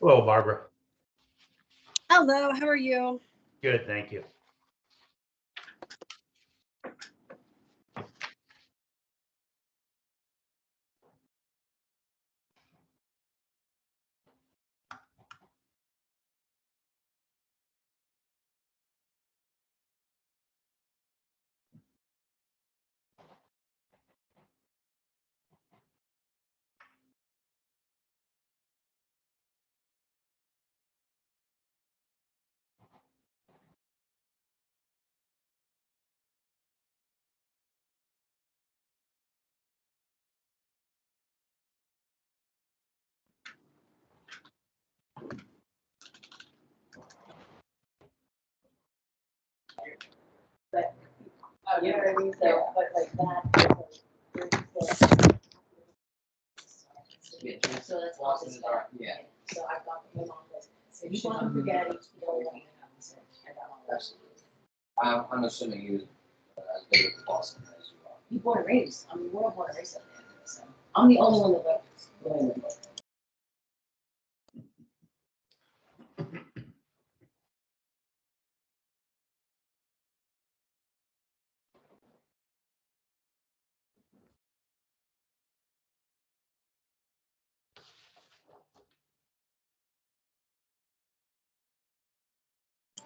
Hello, Barbara. Hello, how are you? Good, thank you. But, you know what I mean, so, but like that. So that's also start. Yeah. So I got him on this, so you want to forget it, you don't want to have this, I got all that. Absolutely. I'm assuming you, as big of a Boston as you are. You born and raised, I mean, we're all born and raised up there, so, I'm the only one that votes.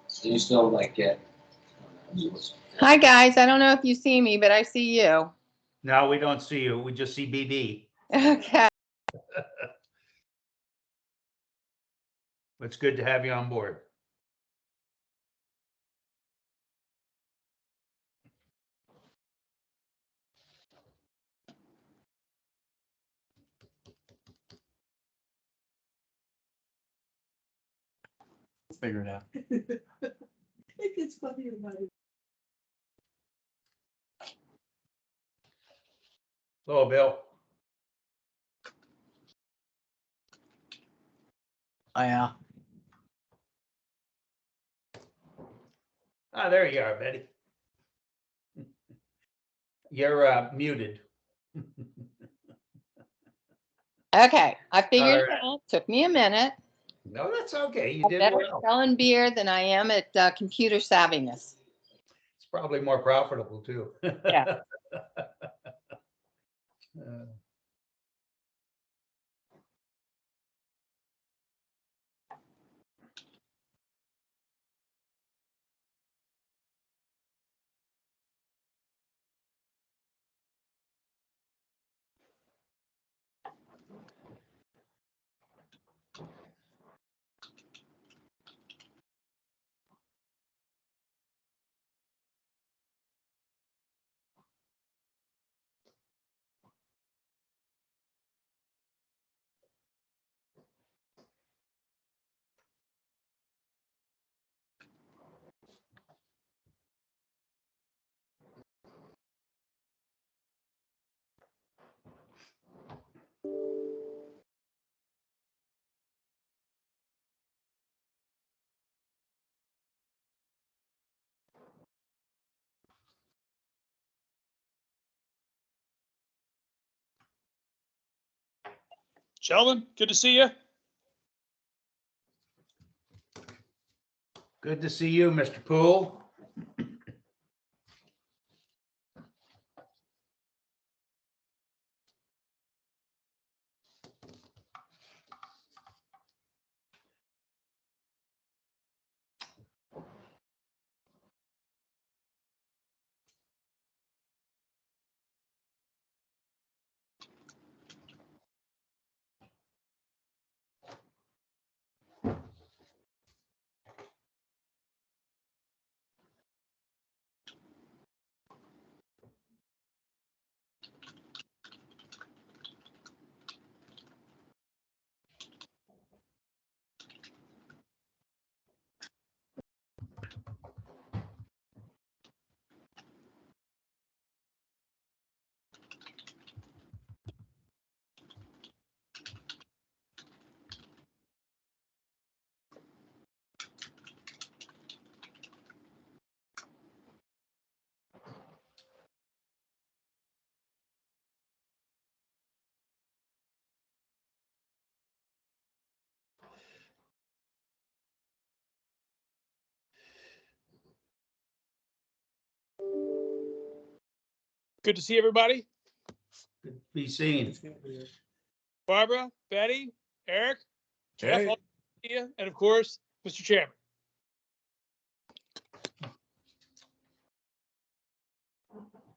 So you still like get. Hi, guys. I don't know if you see me, but I see you. No, we don't see you. We just see BB. Okay. It's good to have you on board. Figure it out. It's funny about it. Hello, Bill. Oh, yeah. Ah, there you are, Betty. You're muted. Okay. I figured All right. it out. Took me a minute. No, that's okay. You I'm did better well. at selling beer than I am at computer savviness. It's probably more profitable too. Yeah. Sheldon, good to see you. Good to see you, Mr. Poole. Good to see everybody. Good to be seen. Barbara, Betty, Eric, Jeff, all good to see you, and of course, Mr. Chairman.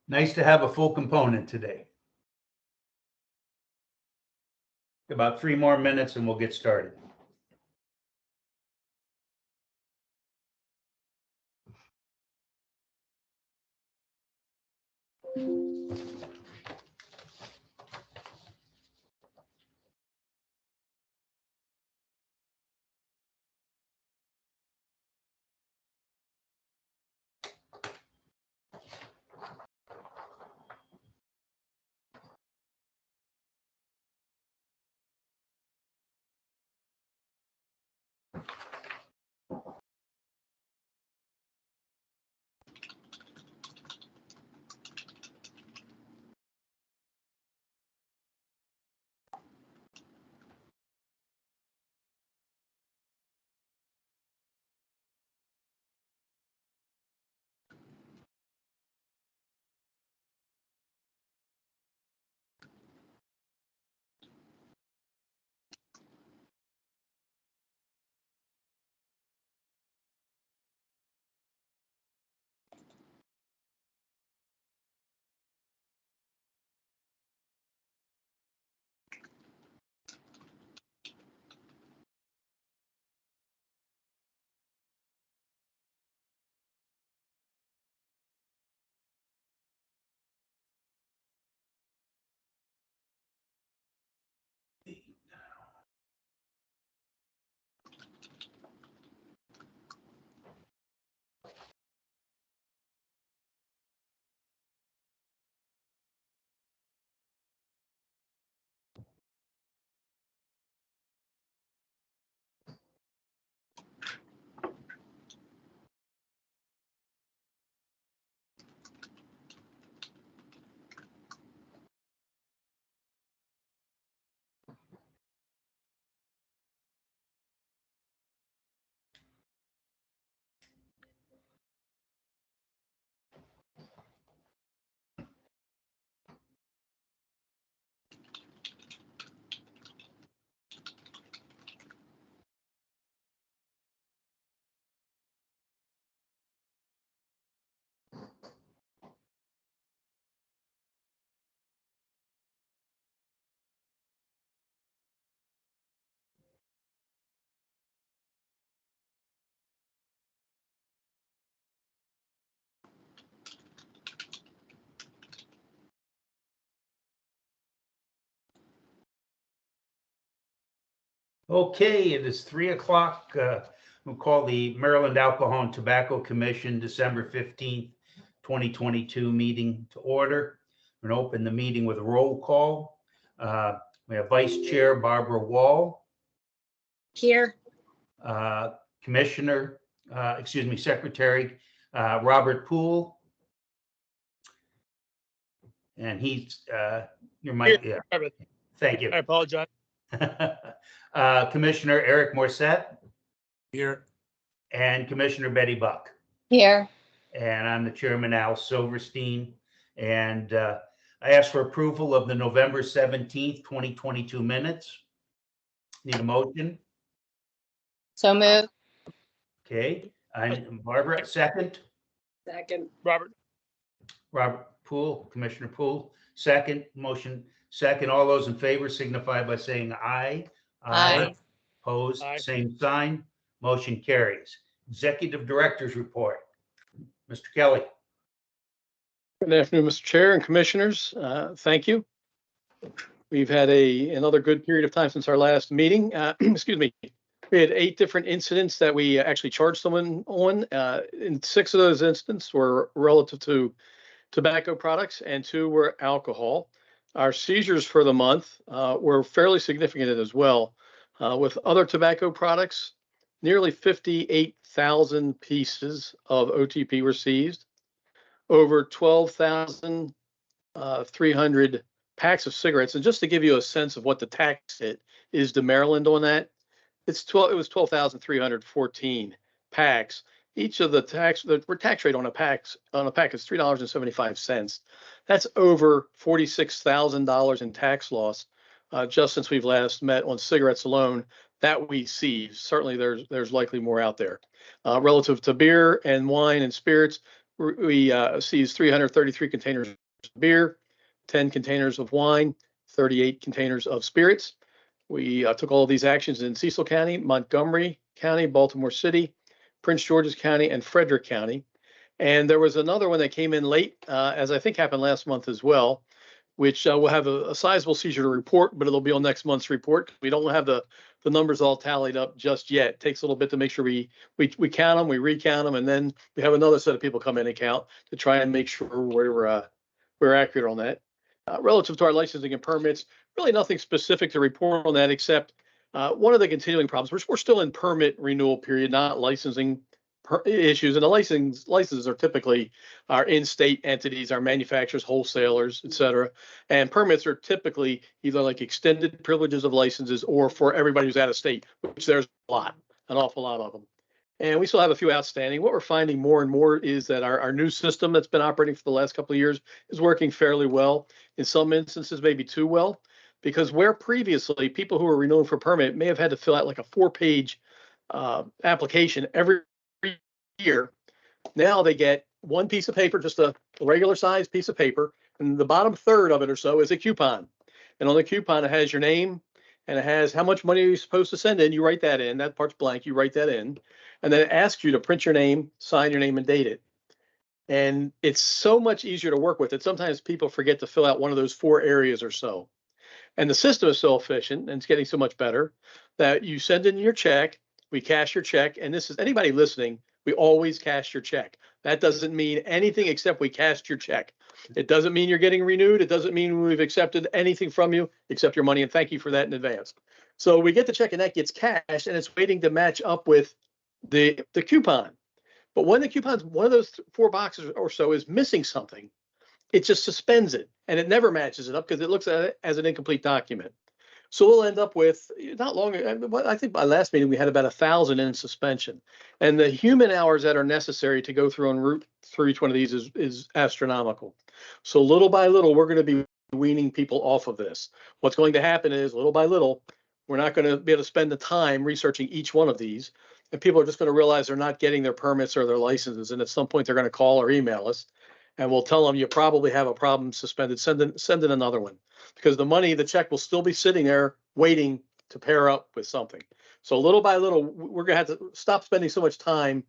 Nice to have a full component today. About 3 more minutes and we'll get started. Okay, it is 3 o'clock. We'll call the Maryland Alcohol and Tobacco Commission December 15th, 2022 meeting to order. We're going to open the meeting with a roll call. We have Vice Chair Barbara Wall, Here. Secretary Robert Poole. And he's, your mic, yeah, Sorry, thank you. I apologize. Commissioner Eric Morset Here. and Commissioner Betty Buck. Here. And I'm the chairman, Al Silverstein. And I ask for approval of the November 17th, 2022 minutes. Need a motion? So moved. Okay. Barbara, second. Second. Robert, Robert Poole, Commissioner Poole, second. Motion second. All those in favor signify by saying aye. Aye. Opposed, Aye. same sign. Motion carries. Executive Director's Report. Mr. Kelly. Good afternoon, Mr. Chair and Commissioners. Thank you. We've had another good period of time since our last meeting. Excuse me. We had 8 different incidents that we actually charged someone on. And 6 of those incidents were relative to tobacco products and 2 were alcohol. Our seizures for the month were fairly significant as well. With other tobacco products, nearly 58,000 pieces of OTP were seized. Over 12,300 packs of cigarettes. And just to give you a sense of what the tax hit is to Maryland on that, it was 12,314 packs. each of the tax rate on a pack is $3.75. That's over $46,000 in tax loss just since we've last met on cigarettes alone that we see. Certainly there's likely more out there. Relative to beer and wine and spirits, we seized 333 containers of beer, 10 containers of wine, 38 containers of spirits. We took all of these actions in Cecil County, Montgomery County, Baltimore City, Prince George's County, and Frederick County. And there was another one that came in late, as I think happened last month as well, which will have a sizable seizure to report, but it'll be on next month's report. We don't have the numbers all tallied up just yet. It takes a little bit to make sure we count them, we recount them, and then we have another set of people come in and count to try and make sure we're accurate on that. Relative to our licensing and permits, really nothing specific to report on that, except one of the continuing problems. We're still in permit renewal period, not licensing issues. And the licenses are typically our in-state entities, our manufacturers, wholesalers, et cetera. And permits are typically either like extended privileges of licenses or for everybody who's out of state, which there's an awful lot of them. And we still have a few outstanding. What we're finding more and more is that our new system that's been operating for the last couple of years is working fairly well. In some instances, maybe too well, because where previously people who were renewing for permit may have had to fill out like a 4-page application every year, now they get one piece of paper, just a regular sized piece of paper, and the bottom third of it or so is a coupon. And on the coupon, it has your name and it has how much money are you supposed to send in. You write that in. That part's blank. You write that in. And then it asks you to print your name, sign your name, and date it. And it's so much easier to work with that sometimes people forget to fill out one of those 4 areas or so. And the system is so efficient and it's getting so much better that you send in your check, we cash your check. And this is anybody listening, we always cash your check. That doesn't mean anything except we cashed your check. It doesn't mean you're getting renewed. It doesn't mean we've accepted anything from you except your money. And thank you for that in advance. So we get the check and that gets cashed and it's waiting to match up with the coupon. But when the coupon's one of those 4 boxes or so is missing something, it just suspends it and it never matches it up because it looks at it as an incomplete document. So we'll end up with not long. I think by last meeting we had about 1,000 in suspension, and the human hours that are necessary to go through and root through each one of these is astronomical. So little by little, we're going to be weaning people off of this. What's going to happen is little by little, we're not going to be able to spend the time researching each one of these, and people are just going to realize they're not getting their permits or their licenses, and at some point they're going to call or email us, and we'll tell them you probably have a problem suspended. Send in another one. Because the money, the check will still be sitting there waiting to pair up with something. So little by little, we're going to have to stop spending so much time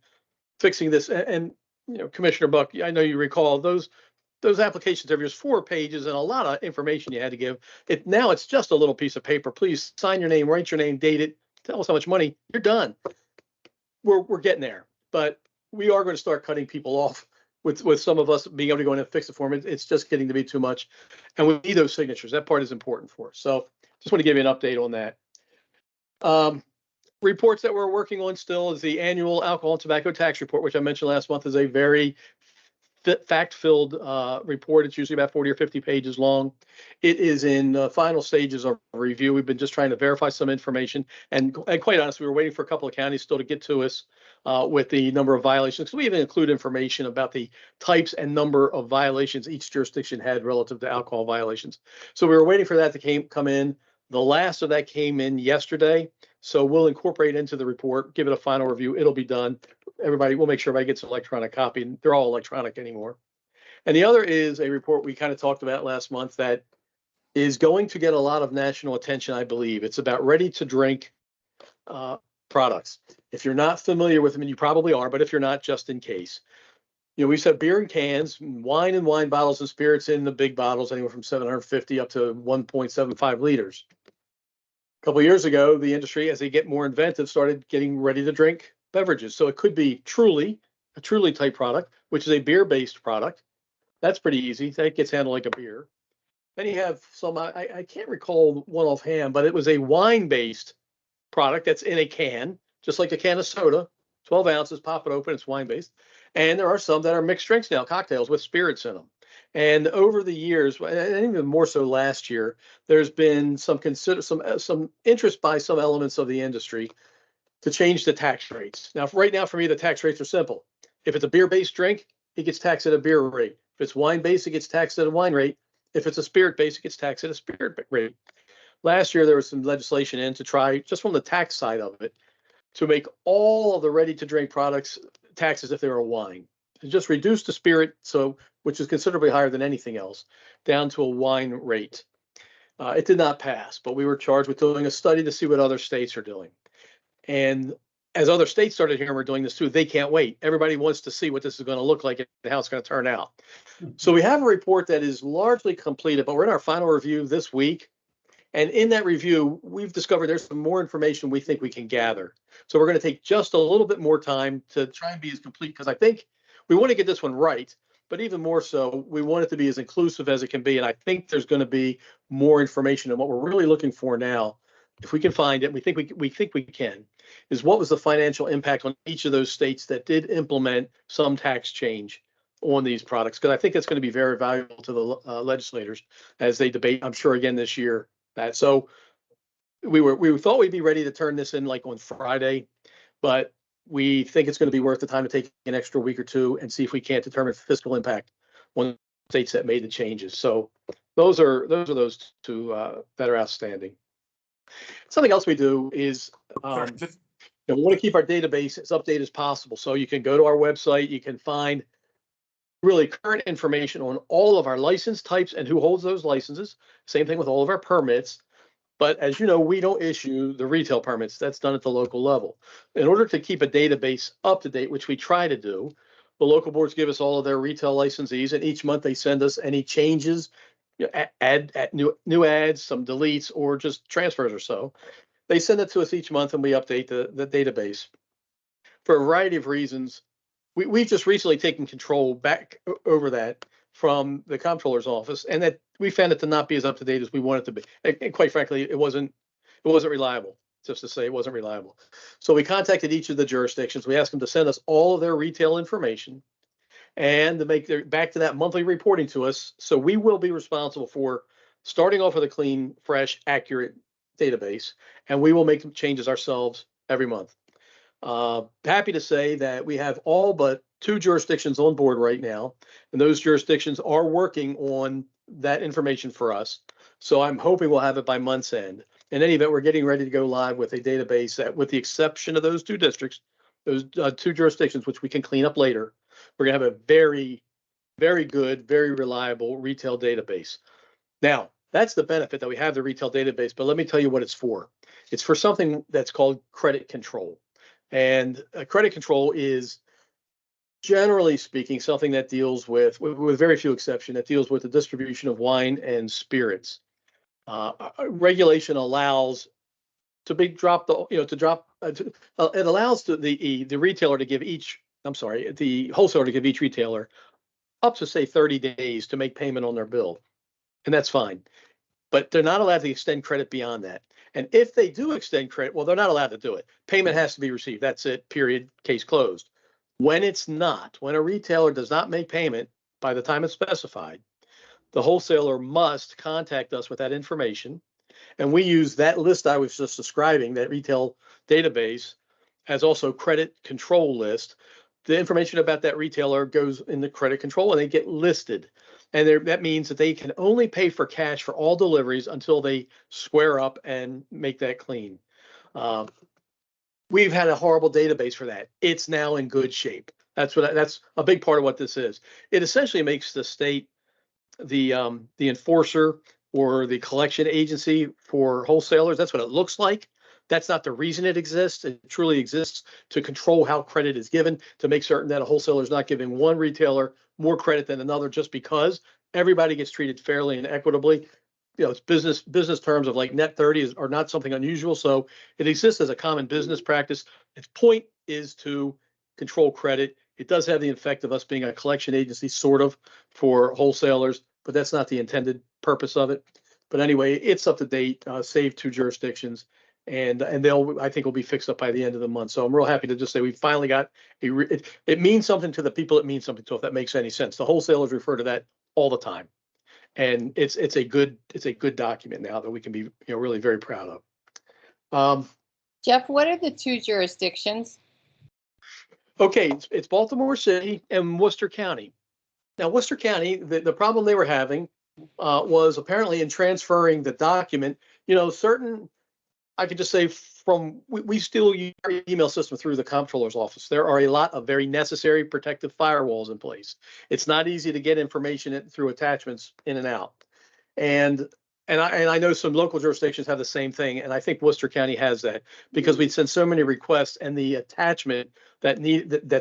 fixing this. And you know, Commissioner Buck, I know you recall those applications. There was 4 pages and a lot of information you had to give. Now it's just a little piece of paper. Please sign your name, write your name, date it, tell us how much money. You're done. We're getting there, but we are going to start cutting people off. With some of us being able to go in and fix the form, it's just getting to be too much. And we need those signatures. That part is important for us. So just want to give you an update on that. Reports that we're working on still is the annual alcohol and tobacco tax report, which I mentioned last month is a very fact-filled report. It's usually about 40 or 50 pages long. It is in the final stages of review. We've been just trying to verify some information. And quite honestly, we were waiting for a couple of counties still to get to us with the number of violations. Because we even include information about the types and number of violations each jurisdiction had relative to alcohol violations. So we were waiting for that to come in. The last of that came in yesterday. So we'll incorporate into the report, give it a final review. It'll be done. We'll make sure everybody gets an electronic copy. They're all electronic anymore. And the other is a report we kind of talked about last month that is going to get a lot of national attention, I believe. It's about ready-to-drink products. If you're not familiar with them, and you probably are, but if you're not, just in case. You know, we said beer in cans, wine and wine bottles, and spirits in the big bottles, anywhere from 750 up to 1.75 liters. A couple of years ago, the industry, as they get more inventive, started getting ready-to-drink beverages. So it could be a Truly type product, which is a beer-based product. That's pretty easy. That gets handled like a beer. Then you have some, I can't recall one offhand, but it was a wine-based product that's in a can, just like a can of soda, 12 ounces, pop it open, it's wine-based. And there are some that are mixed drinks now, cocktails with spirits in them. And over the years, and even more so last year, there's been some interest by some elements of the industry to change the tax rates. Now, right now, for me, the tax rates are simple. If it's a beer-based drink, it gets taxed at a beer rate. If it's wine-based, it gets taxed at a wine rate. If it's a spirit-based, it gets taxed at a spirit rate. Last year, there was some legislation in to try, just from the tax side of it, to make all of the ready-to-drink products taxes if they were wine. To just reduce the spirit, which is considerably higher than anything else, down to a wine rate. It did not pass, but we were charged with doing a study to see what other states are doing. And as other states started hearing we're doing this too, they can't wait. Everybody wants to see what this is going to look like and how it's going to turn out. So we have a report that is largely completed, but we're in our final review this week. And in that review, we've discovered there's some more information we think we can gather. So we're going to take just a little bit more time to try and be as complete, because I think we want to get this one right, but even more so, we want it to be as inclusive as it can be. And I think there's going to be more information. And what we're really looking for now, if we can find it, we think we can, is what was the financial impact on each of those states that did implement some tax change on these products? Because I think that's going to be very valuable to the legislators as they debate, I'm sure, again this year. So we thought we'd be ready to turn this in like on Friday, but we think it's going to be worth the time to take an extra week or two and see if we can't determine fiscal impact on states that made the changes. So those are those two that are outstanding. Something else we do is we want to keep our database as updated as possible. So you can go to our website, you can find really current information on all of our license types and who holds those licenses. Same thing with all of our permits. But as you know, we don't issue the retail permits. That's done at the local level. In order to keep a database up to date, which we try to do, the local boards give us all of their retail licensees, and each month they send us any changes, add new ads, some deletes, or just transfers or so. They send it to us each month, and we update the database. For a variety of reasons, we've just recently taken control back over that from the comptroller's office, and that we found it to not be as up to date as we want it to be. And quite frankly, it wasn't reliable. Just to say, it wasn't reliable. So we contacted each of the jurisdictions. We asked them to send us all of their retail information and to make their back to that monthly reporting to us. So we will be responsible for starting off with a clean, fresh, accurate database, and we will make some changes ourselves every month. Happy to say that we have all but 2 jurisdictions on board right now, and those jurisdictions are working on that information for us. So I'm hoping we'll have it by month's end. In any event, we're getting ready to go live with a database that, with the exception of those 2 districts, those 2 jurisdictions, which we can clean up later, we're going to have a very, very good, very reliable retail database. Now, that's the benefit that we have the retail database, but let me tell you what it's for. It's for something that's called credit control. And credit control is, generally speaking, something that deals with very few exceptions, that deals with the distribution of wine and spirits. Regulation allows it allows the retailer to give the wholesaler to give each retailer up to, say, 30 days to make payment on their bill. And that's fine. But they're not allowed to extend credit beyond that. And if they do extend credit, well, they're not allowed to do it. Payment has to be received. That's it, period, case closed. When a retailer does not make payment by the time it's specified, the wholesaler must contact us with that information. And we use that list I was just describing, that retail database, as also credit control list. The information about that retailer goes in the credit control and they get listed. And that means that they can only pay for cash for all deliveries until they square up and make that clean. We've had a horrible database for that. It's now in good shape. That's a big part of what this is. It essentially makes the state the enforcer or the collection agency for wholesalers. That's what it looks like. That's not the reason it exists. It truly exists to control how credit is given, to make certain that a wholesaler is not giving one retailer more credit than another just because. Everybody gets treated fairly and equitably. You know, it's business terms of like net 30 are not something unusual. So it exists as a common business practice. Its point is to control credit. It does have the effect of us being a collection agency, sort of, for wholesalers, but that's not the intended purpose of it. But anyway, it's up to date, save 2 jurisdictions, and I think will be fixed up by the end of the month. So I'm real happy to just say we finally got it means something to the people it means something to, if that makes any sense. The wholesalers refer to that all the time. And it's a good document now that we can be really very proud of. Jeff, what are the two jurisdictions? Okay, it's Baltimore City and Worcester County. Now, Worcester County, the problem they were having was apparently in transferring the document, I could just say we still use our email system through the comptroller's office. There are a lot of very necessary protective firewalls in place. It's not easy to get information through attachments in and out. And I know some local jurisdictions have the same thing, and I think Worcester County has that because we'd sent so many requests, and the attachment that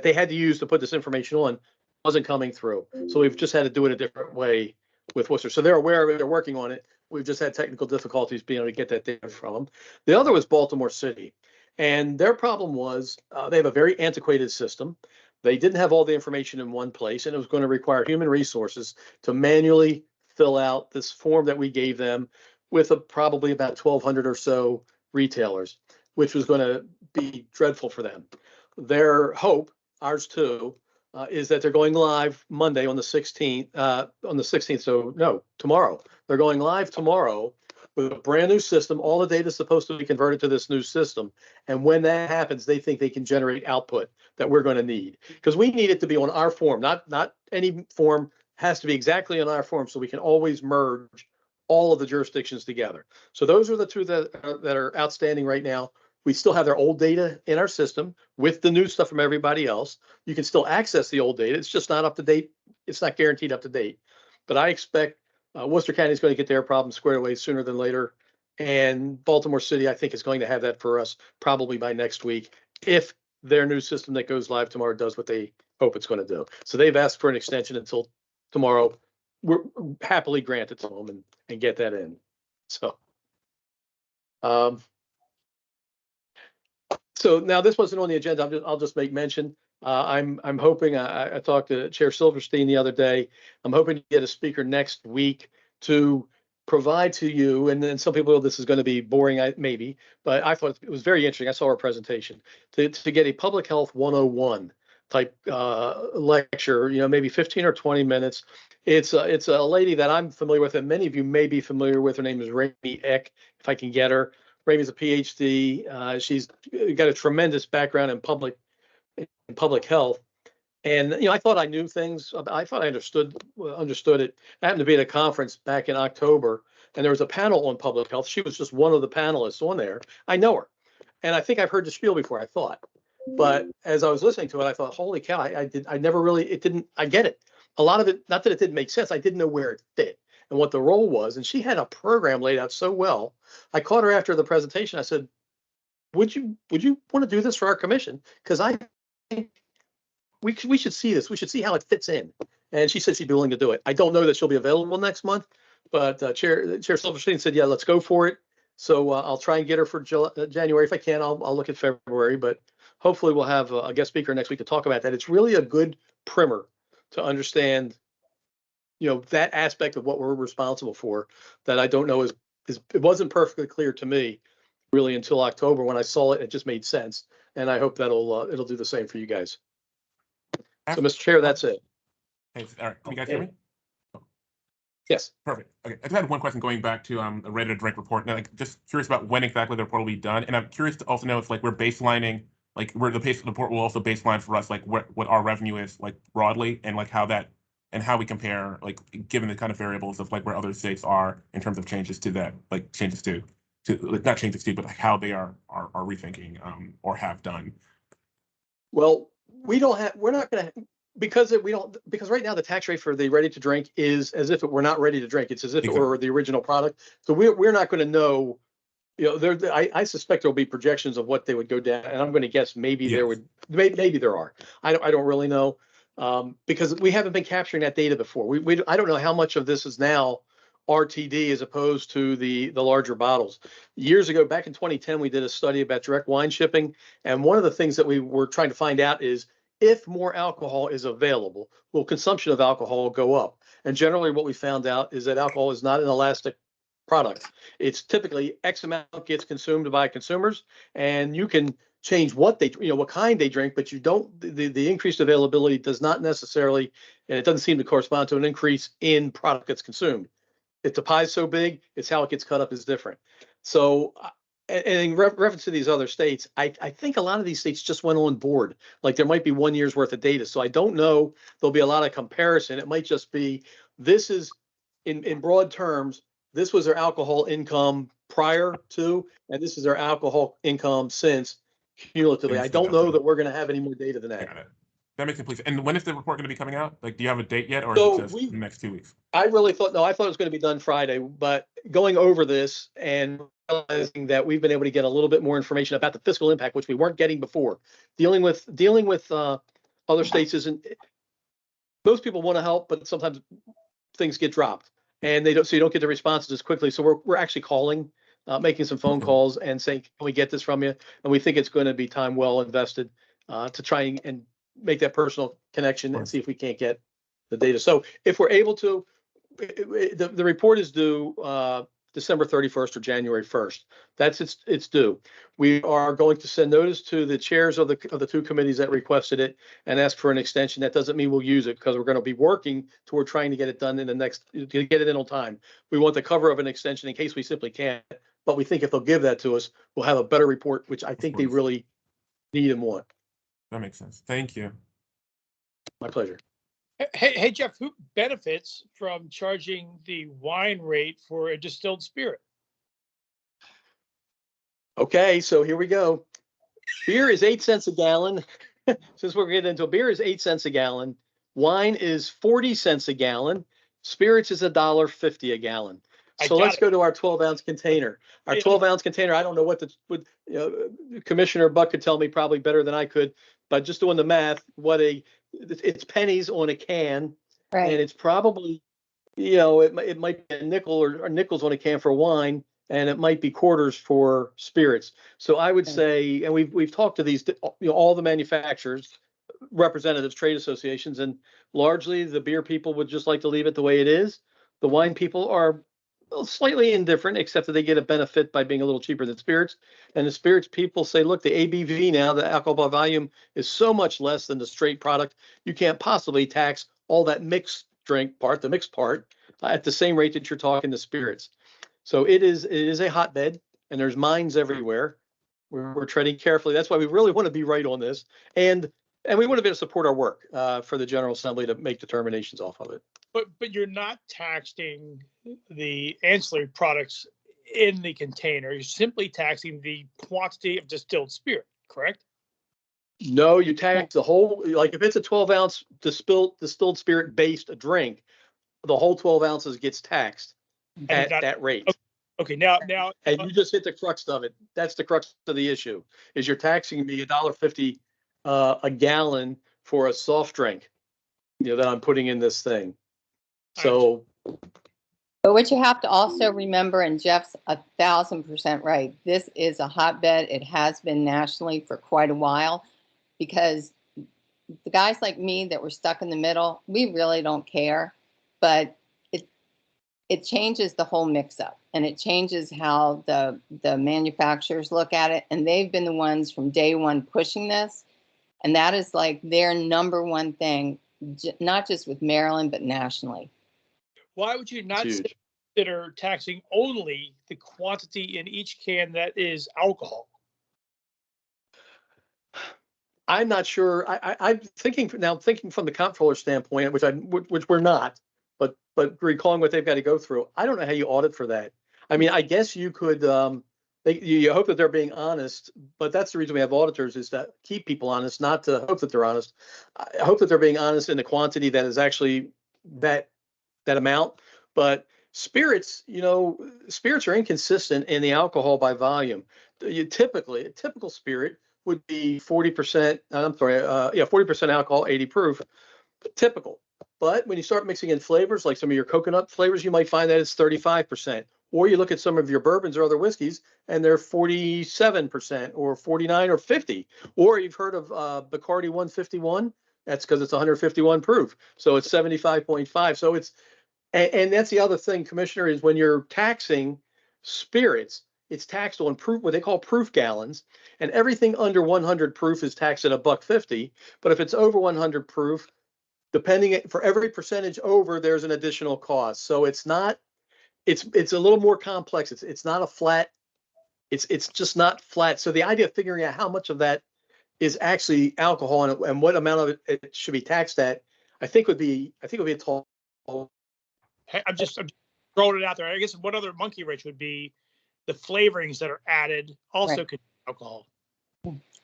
they had to use to put this information on wasn't coming through. So we've just had to do it a different way with Worcester. So they're aware of it, they're working on it. We've just had technical difficulties being able to get that data from them. The other was Baltimore City, and their problem was they have a very antiquated system. They didn't have all the information in one place, and it was going to require human resources to manually fill out this form that we gave them with probably about 1,200 or so retailers, which was going to be dreadful for them. Their hope, ours too, is that they're going live Monday on the 16th. So no, tomorrow. They're going live tomorrow with a brand new system. All the data is supposed to be converted to this new system. And when that happens, they think they can generate output that we're going to need, because we need it to be on our form, not any form. Has to be exactly on our form, so we can always merge all of the jurisdictions together. So those are the two that are outstanding right now. We still have their old data in our system with the new stuff from everybody else. You can still access the old data. It's just not up to date. It's not guaranteed up to date. But I expect Worcester County is going to get their problem squared away sooner than later. And Baltimore City, I think, is going to have that for us probably by next week, if their new system that goes live tomorrow does what they hope it's going to do. So they've asked for an extension until tomorrow. We're happily granted to them and get that in. So, so now this wasn't on the agenda. I'll just make mention. I'm hoping, I talked to Chair Silverstein the other day. I'm hoping to get a speaker next week to provide to you, and then some people, this is going to be boring, maybe, but I thought it was very interesting. I saw her presentation to get a public health 101 type lecture, maybe 15 or 20 minutes. It's a lady that I'm familiar with, and many of you may be familiar with. Her name is Rami Eck, if I can get her. Rami's a PhD. She's got a tremendous background in public health. And, I thought I knew things. I thought I understood it. I happened to be at a conference back in October, and there was a panel on public health. She was just one of the panelists on there. I know her. And I think I've heard the spiel before, I thought. But as I was listening to it, I thought, holy cow, I get it. A lot of it, not that it didn't make sense, I didn't know where it fit and what the role was. And she had a program laid out so well. I caught her after the presentation. I said, would you want to do this for our commission? Because I think we should see this. We should see how it fits in. And she said she'd be willing to do it. I don't know that she'll be available next month, but Chair Silverstein said, yeah, let's go for it. So I'll try and get her for January. If I can, I'll look at February, but hopefully we'll have a guest speaker next week to talk about that. It's really a good primer to understand, that aspect of what we're responsible for that I don't know is it wasn't perfectly clear to me really until October when I saw it. It just made sense. And I hope it'll do the same for you guys. So, Mr. Chair, that's it. Thanks. All right. Can you guys hear me? Yes. Perfect. Okay. I just had one question going back to the Ready to Drink report. And just curious about when exactly the report will be done. And I'm curious to also know if we're baselining, where the pace of the report will also baseline for us, what our revenue is broadly, and how we compare, given the kind of variables of where other states are in terms of changes to that, not changes to, but how they are rethinking or have done. Well, we're not going to, because right now the tax rate for the ready to drink is as if it were not ready to drink. It's as if it were the original product. So we're not going to know, I suspect there'll be projections of what they would go down. And I'm going to guess maybe maybe there are. I don't really know because we haven't been capturing that data before. I don't know how much of this is now RTD as opposed to the larger bottles. Years ago, back in 2010, we did a study about direct wine shipping. And one of the things that we were trying to find out is if more alcohol is available, will consumption of alcohol go up? And generally what we found out is that alcohol is not an elastic product. It's typically X amount gets consumed by consumers, and you can change what what kind they drink, but you don't, the increased availability does not necessarily, and it doesn't seem to correspond to an increase in product that's consumed. If the pie is so big, it's how it gets cut up is different. So and in reference to these other states, I think a lot of these states just went on board. Like there might be 1 year's worth of data. So I don't know, there'll be a lot of comparison. It might just be, this is in broad terms, this was their alcohol income prior to, and this is their alcohol income since cumulatively. I don't know that we're going to have any more data than I that. got it. That makes complete sense. And when is the report going to be coming out? Like, do you have a date yet, or So is it just we- the next 2 weeks? I really thought, no, I thought it was going to be done Friday, but going over this and realizing that we've been able to get a little bit more information about the fiscal impact, which we weren't getting before. Dealing with other states isn't, most people want to help, but sometimes things get dropped and they don't, so you don't get the responses as quickly. So we're actually calling, making some phone calls and saying, can we get this from you? And we think it's going to be time well invested to try and make that personal connection and see if we can't get the data. So if we're able to, the report is due December 31st or January 1st. That's it's due. We are going to send notice to the chairs of the two committees that requested it and ask for an extension. That doesn't mean we'll use it because we're going to be working toward trying to get it done in the next, to get it in on time. We want the cover of an extension in case we simply can't, but we think if they'll give that to us, we'll have a better report, which I think they really need and want. That makes sense. Thank you. My pleasure. Hey, Jeff, who benefits from charging the wine rate for a distilled spirit? Okay, so here we go. Beer is 8 cents a gallon. Since we're getting into beer is 8 cents a gallon. Wine is 40 cents a gallon. Spirits is $1.50 a gallon. So let's go to our 12-ounce container. Our 12-ounce container, I don't know what Commissioner Buck could tell me probably better than I could, but just doing the math, it's pennies on a can, and it's probably, it might be a nickel or nickels on a can for wine, and it might be quarters for spirits. So I would say, and we've talked to these, all the manufacturers, representatives, trade associations, and largely the beer people would just like to leave it the way it is. The wine people are slightly indifferent, except that they get a benefit by being a little cheaper than spirits. And the spirits people say, look, the ABV now, the alcohol by volume, is so much less than the straight product. You can't possibly tax all that mixed drink part, the mixed part, at the same rate that you're talking the spirits. So it is a hotbed, and there's mines everywhere. We're treading carefully. That's why we really want to be right on this. And we want to be able to support our work for the General Assembly to make determinations off of it. But you're not taxing the ancillary products in the container. You're simply taxing the quantity of distilled spirit, correct? No, you tax the whole, like if it's a 12-ounce distilled spirit based drink, the whole 12 ounces gets taxed at that rate. Okay, now. And you just hit the crux of it. That's the crux of the issue, is you're taxing me $1.50 a gallon for a soft drink, that I'm putting in this thing. So, But what you have to also remember, and Jeff's 1,000% right, this is a hotbed. It has been nationally for quite a while, because the guys like me that were stuck in the middle, we really don't care, but it changes the whole mix-up, and it changes how the manufacturers look at it, and they've been the ones from day one pushing this, and that is like their number one thing, not just with Maryland, but nationally. Why would you not consider taxing only the quantity in each can that is alcohol? I'm not sure. I'm thinking from the comptroller standpoint, which we're not, but recalling what they've got to go through. I don't know how you audit for that. I mean, I guess you could. You hope that they're being honest, but that's the reason we have auditors, is to keep people honest, not to hope that they're honest. I hope that they're being honest in the quantity that is actually that amount. But spirits, spirits are inconsistent in the alcohol by volume. A typical spirit would be 40%. 40% alcohol, 80 proof, typical. But when you start mixing in flavors, like some of your coconut flavors, you might find that it's 35%. Or you look at some of your bourbons or other whiskeys, and they're 47% or 49 or 50. Or you've heard of Bacardi 151. That's because it's 151 proof. So it's 75.5. So it's, and that's the other thing, Commissioner, is when you're taxing spirits, it's taxed on proof, what they call proof gallons, and everything under 100 proof is taxed at $1.50. But if it's over 100 proof, depending for every percentage over, there's an additional cost. So it's not, it's a little more complex. It's not a flat It's just not flat. So the idea of figuring out how much of that is actually alcohol and what amount of it should be taxed at, I think would be a tall. Hey, I'm just throwing it out there. I guess one other monkey wrench would be the flavorings that are added also Right. contain alcohol.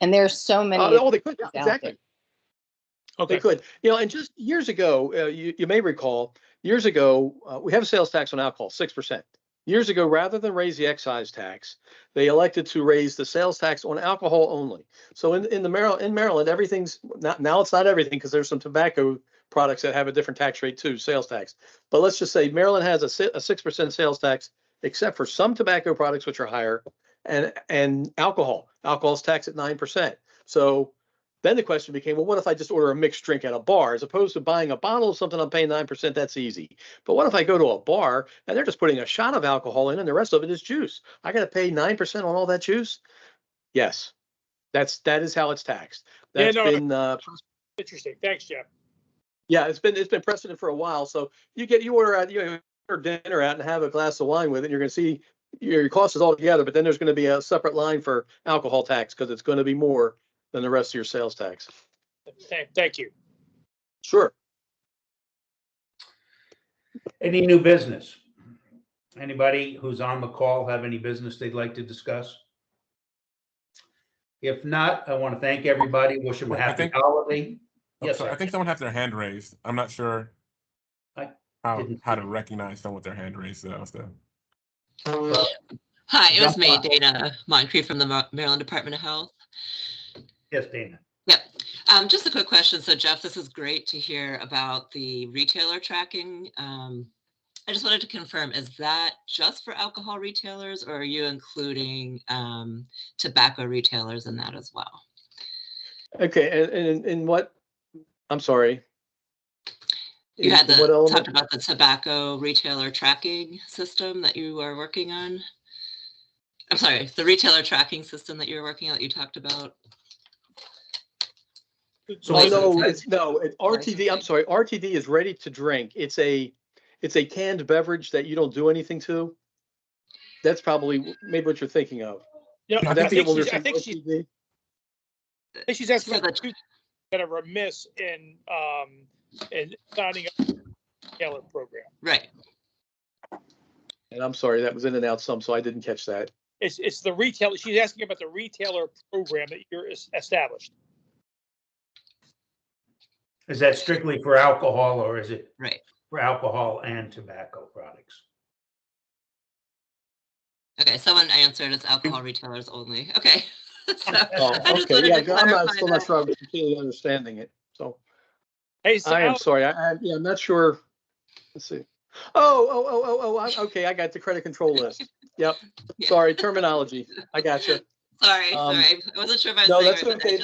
And there's so many. Oh, they could, yeah, out there. exactly. Okay. They could, and just years ago, you may recall, years ago, we have a sales tax on alcohol, 6%. Years ago, rather than raise the excise tax, they elected to raise the sales tax on alcohol only. So in Maryland, everything's not, now it's not everything because there's some tobacco products that have a different tax rate too, sales tax. But let's just say Maryland has a 6% sales tax, except for some tobacco products, which are higher, and alcohol. Alcohol's taxed at 9%. So then the question became, well, what if I just order a mixed drink at a bar? As opposed to buying a bottle of something I'm paying 9%, that's easy. But what if I go to a bar and they're just putting a shot of alcohol in and the rest of it is juice? I got to pay 9% on all that juice? Yes, that is how it's taxed. That's been Interesting. Thanks, Jeff. yeah, it's been precedent for a while. So you order out, order dinner out and have a glass of wine with it, and you're going to see your costs is all together. But then there's going to be a separate line for alcohol tax because it's going to be more than the rest of your sales tax. Thank you. Sure. Any new business? Anybody who's on the call have any business they'd like to discuss? If not, I want to thank everybody, wish them a I happy think- holiday. Oh, Yes, sorry, I sir. think someone has their hand raised. I'm not sure I how didn't how see to recognize someone with their hand raised though. So. Hi, it was Jump me, on. Dana Moncrief from the Maryland Department of Health. Yes, Dana. Yep. Just a quick question. So Jeff, this is great to hear about the retailer tracking. I just wanted to confirm, is that just for alcohol retailers or are you including tobacco retailers in that as well? Okay, and in what? I'm sorry. You had In what element? talked about the tobacco retailer tracking system that you are working on. I'm sorry, the retailer tracking system that you were working on that you talked about. So Oh, it's- no, it's RTD. I'm sorry. RTD is ready to drink. It's a canned beverage that you don't do anything to. That's probably maybe what you're thinking of. You know, I I think there's she's, I some think she's, RTD. I think she's asking So about the- two that are remiss in signing up for the retailer program. Right. And I'm sorry, that was in and out some, so I didn't catch that. It's the retailer. She's asking about the retailer program that you're established. Is that strictly for alcohol or is it Right. for alcohol and tobacco products? Okay, someone answered it's alcohol retailers only. Okay. So, Oh, I just okay. wanted Yeah, to I'm clarify still not that. sure I'm completely understanding it. So Hey, so I am Al- sorry. I'm not sure. Let's see. Okay. I got the credit control list. Yep. Yeah. Sorry, terminology. I got you. Sorry, Um, sorry. I wasn't sure if I was No, saying that's right, but I okay. just